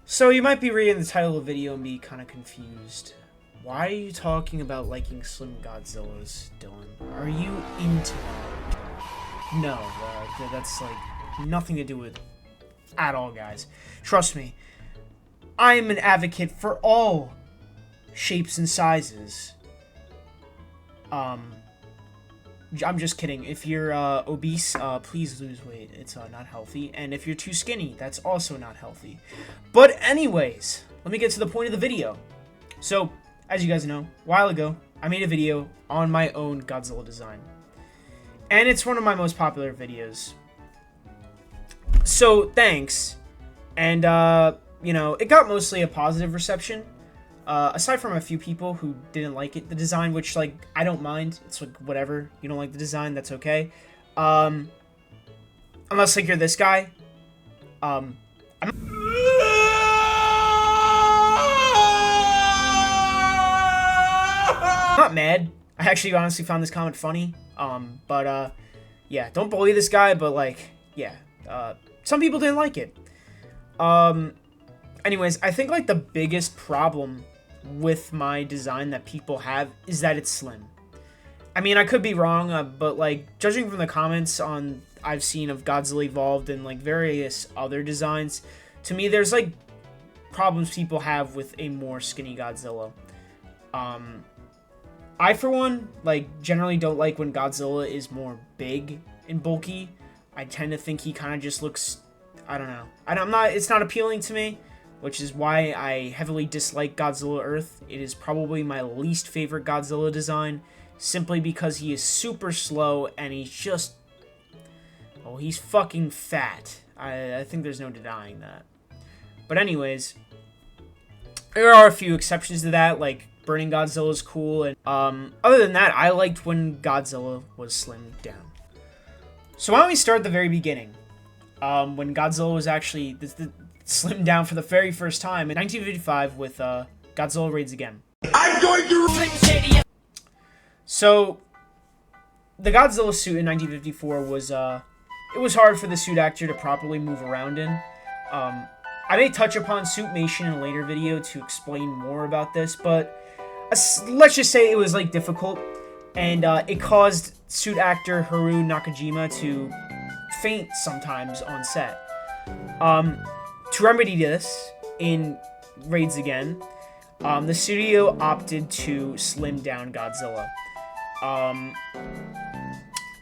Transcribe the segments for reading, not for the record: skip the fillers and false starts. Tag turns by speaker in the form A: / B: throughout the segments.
A: So you might be reading the title of the video and be kind of confused. Why are you talking about liking Slim Godzillas, Dylan? Are you into that? No, that's like nothing to do with at all, guys. Trust me, I am an advocate for all shapes and sizes. I'm just kidding. If you're obese, please lose weight. It's not healthy. And if you're too skinny, that's also not healthy. But anyways, let me get to the point of the video. So, as you guys know, a while ago, I made a video on my own Godzilla design. And it's one of my most popular videos. So, thanks. And, you know, it got mostly a positive reception. Aside from a few people who didn't like it, the design, which, like, I don't mind. It's like, whatever. You don't like the design, that's okay. Unless, like, you're this guy. I'm not mad. I actually honestly found this comment funny. Yeah, don't bully this guy, but, like, yeah. Some people didn't like it. Anyways, I think, like, the biggest problem with my design that people have is that it's slim. I mean, I could be wrong, but, like, judging from the comments I've seen of Godzilla Evolved and, like, various other designs, to me, there's, like, problems people have with a more skinny Godzilla. I, for one, like, generally don't like when Godzilla is more big and bulky. I tend to think he kind of just looks, I don't know. It's not appealing to me, which is why I heavily dislike Godzilla Earth. It is probably my least favorite Godzilla design, simply because he is super slow and he's just, oh, he's fucking fat. I think there's no denying that. But anyways, there are a few exceptions to that, like Burning Godzilla is cool, and other than that, I liked when Godzilla was slimmed down. So why don't we start at the very beginning, when Godzilla was actually slimmed down for the very first time in 1955 with Godzilla Raids Again. I'm going to... So, the Godzilla suit in 1954 was, it was hard for the suit actor to properly move around in. I may touch upon Suitmation in a later video to explain more about this, but let's just say it was, like, difficult, and it caused suit actor Haru Nakajima to faint sometimes on set. To remedy this, in Raids Again, the studio opted to slim down Godzilla.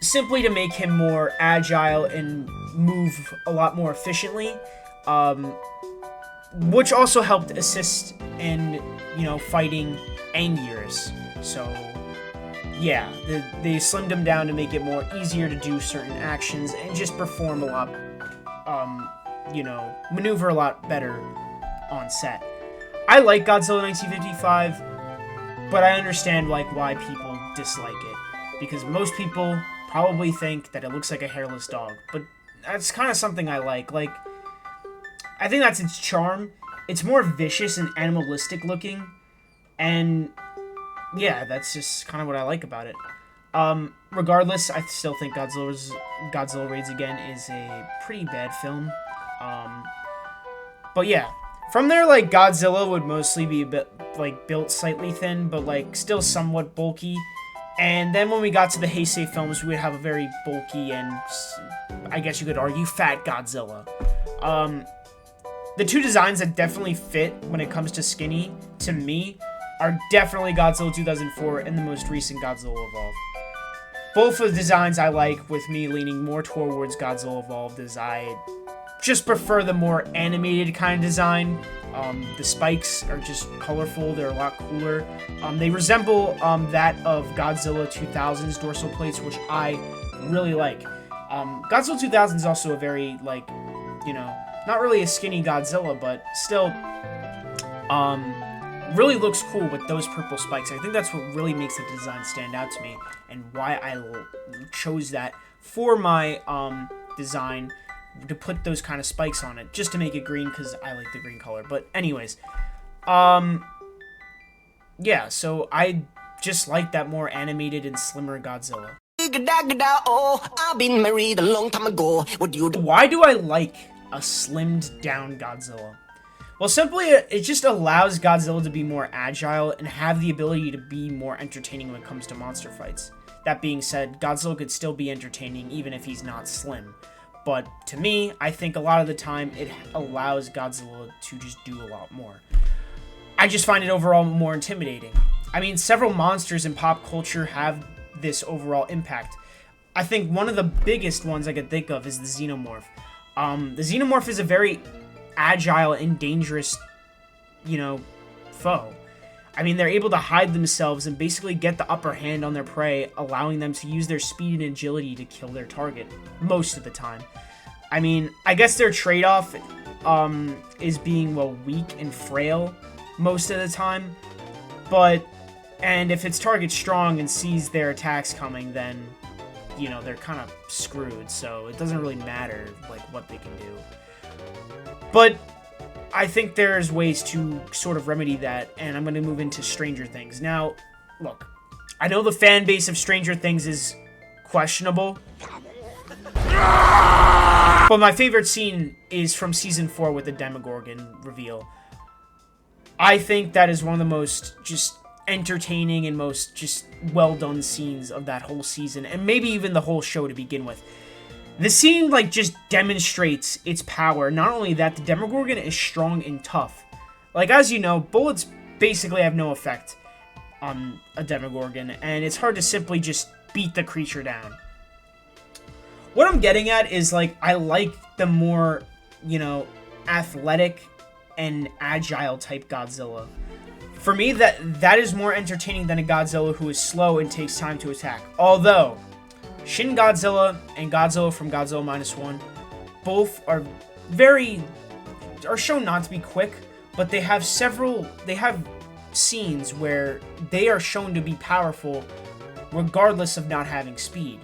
A: Simply to make him more agile and move a lot more efficiently, which also helped assist in, you know, fighting Anguirus. So, yeah, they slimmed him down to make it more easier to do certain actions and just perform a lot, you know, maneuver a lot better on set. I like Godzilla 1955, but I understand, like, why people dislike it. Because most people probably think that it looks like a hairless dog, but that's kind of something I like. Like, I think that's its charm. It's more vicious and animalistic looking, and yeah, that's just kind of what I like about it. Regardless, I still think Godzilla Raids Again is a pretty bad film. But yeah, from there, like, Godzilla would mostly be a bit, like, built slightly thin, but, like, still somewhat bulky. And then when we got to the Heisei films, we would have a very bulky and, I guess you could argue, fat Godzilla. The two designs that definitely fit when it comes to skinny, to me, are definitely Godzilla 2004 and the most recent Godzilla Evolved. Both of the designs I like, with me leaning more towards Godzilla Evolved, as I just prefer the more animated kind of design. The spikes are just colorful, they're a lot cooler. They resemble that of Godzilla 2000's dorsal plates, which I really like. Godzilla 2000 is also a very, like, you know, not really a skinny Godzilla, but still really looks cool with those purple spikes. I think that's what really makes the design stand out to me, and why I chose that for my design, to put those kind of spikes on it, just to make it green, because I like the green color. But anyways, yeah, so I just like that more animated and slimmer Godzilla. I've been married a long time ago. Why do I like a slimmed down Godzilla? Well, simply, it just allows Godzilla to be more agile and have the ability to be more entertaining when it comes to monster fights. That being said, Godzilla could still be entertaining even if he's not slim. But to me, I think a lot of the time it allows Godzilla to just do a lot more. I just find it overall more intimidating. I mean, several monsters in pop culture have this overall impact. I think one of the biggest ones I could think of is the Xenomorph. The Xenomorph is a very agile and dangerous, foe. I mean, they're able to hide themselves and basically get the upper hand on their prey, allowing them to use their speed and agility to kill their target most of the time. I mean, I guess their trade-off is being, weak and frail most of the time. And if its target strong and sees their attacks coming, then, they're kind of screwed. So it doesn't really matter, what they can do. But I think there's ways to sort of remedy that, and I'm going to move into Stranger Things. Now, look, I know the fan base of Stranger Things is questionable, but my favorite scene is from Season 4 with the Demogorgon reveal. I think that is one of the most just entertaining and most just well-done scenes of that whole season, and maybe even the whole show to begin with. The scene, just demonstrates its power. Not only that, the Demogorgon is strong and tough. As you know, bullets basically have no effect on a Demogorgon, and it's hard to simply just beat the creature down. What I'm getting at is, I like the more, athletic and agile type Godzilla. For me, that is more entertaining than a Godzilla who is slow and takes time to attack. Although Shin Godzilla and Godzilla from Godzilla -1 both are shown not to be quick, but they have scenes where they are shown to be powerful regardless of not having speed.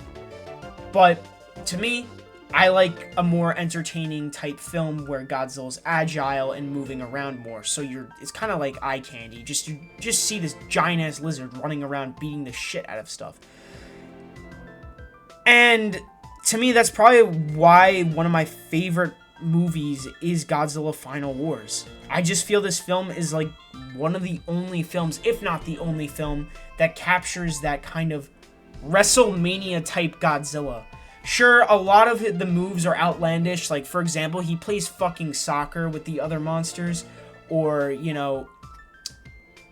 A: But to me, I like a more entertaining type film where Godzilla's agile and moving around more. So it's kind of like eye candy. Just see this giant ass lizard running around beating the shit out of stuff. And to me, that's probably why one of my favorite movies is Godzilla Final Wars. I just feel this film is one of the only films, if not the only film, that captures that kind of WrestleMania type Godzilla. Sure, a lot of the moves are outlandish. For example, he plays fucking soccer with the other monsters. Or,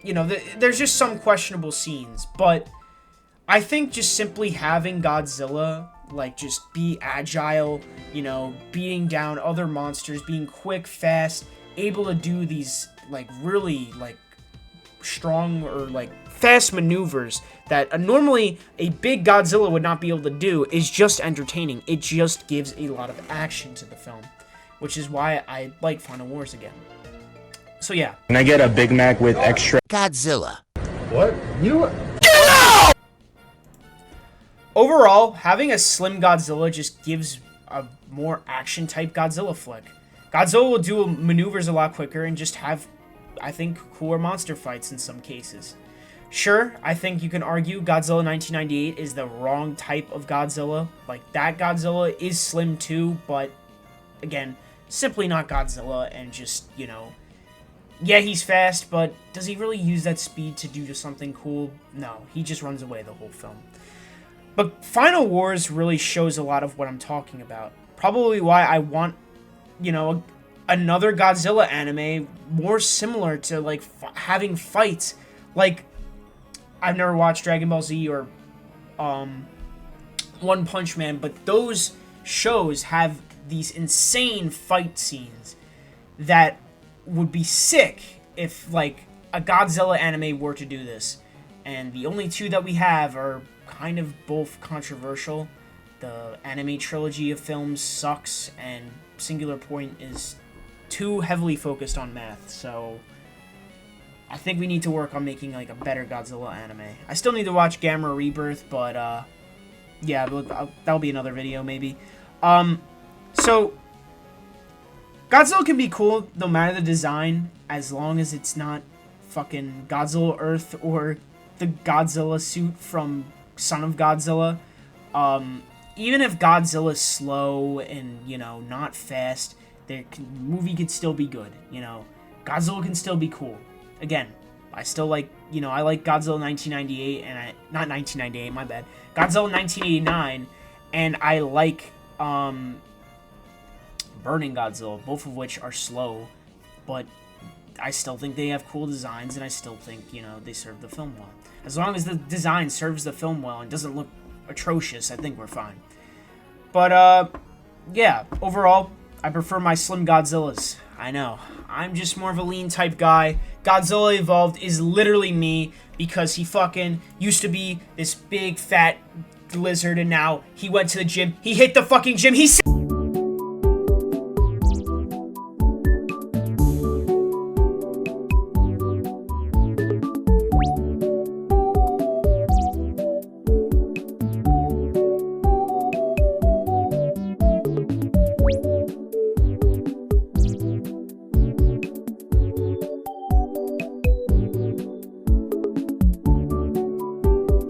A: there's just some questionable scenes. But I think just simply having Godzilla, just be agile, beating down other monsters, being quick, fast, able to do these, really, strong or, fast maneuvers that normally a big Godzilla would not be able to do is just entertaining. It just gives a lot of action to the film, which is why I like Final Wars again. So, yeah.
B: Can I get a Big Mac with extra
C: Godzilla?
B: What?
A: Overall, having a Slim Godzilla just gives a more action-type Godzilla flick. Godzilla will do maneuvers a lot quicker and just have, I think, cooler monster fights in some cases. Sure, I think you can argue Godzilla 1998 is the wrong type of Godzilla. That Godzilla is slim too, but, again, simply not Godzilla, and just, yeah, he's fast, but does he really use that speed to do something cool? No, he just runs away the whole film. But Final Wars really shows a lot of what I'm talking about. Probably why I want, another Godzilla anime more similar to, having fights. I've never watched Dragon Ball Z or One Punch Man, but those shows have these insane fight scenes that would be sick if, a Godzilla anime were to do this. And the only two that we have are kind of both controversial. The anime trilogy of films sucks, and Singular Point is too heavily focused on math, so I think we need to work on making, a better Godzilla anime. I still need to watch Gamera Rebirth, but, yeah, that'll be another video, maybe. So, Godzilla can be cool, no matter the design, as long as it's not fucking Godzilla Earth or the Godzilla suit from Son of Godzilla. Even if Godzilla's slow and, not fast, the movie could still be good, Godzilla can still be cool. Again, I still like, you know, I like Godzilla 1998 and not 1998, my bad. Godzilla 1989, and I like Burning Godzilla, both of which are slow, but I still think they have cool designs, and I still think, you know, they serve the film well. As long as the design serves the film well and doesn't look atrocious, I think we're fine. But, yeah, overall, I prefer my Slim Godzillas. I know. I'm just more of a lean type guy. Godzilla Evolved is literally me because he fucking used to be this big, fat lizard, and now he went to the gym. He hit the fucking gym. He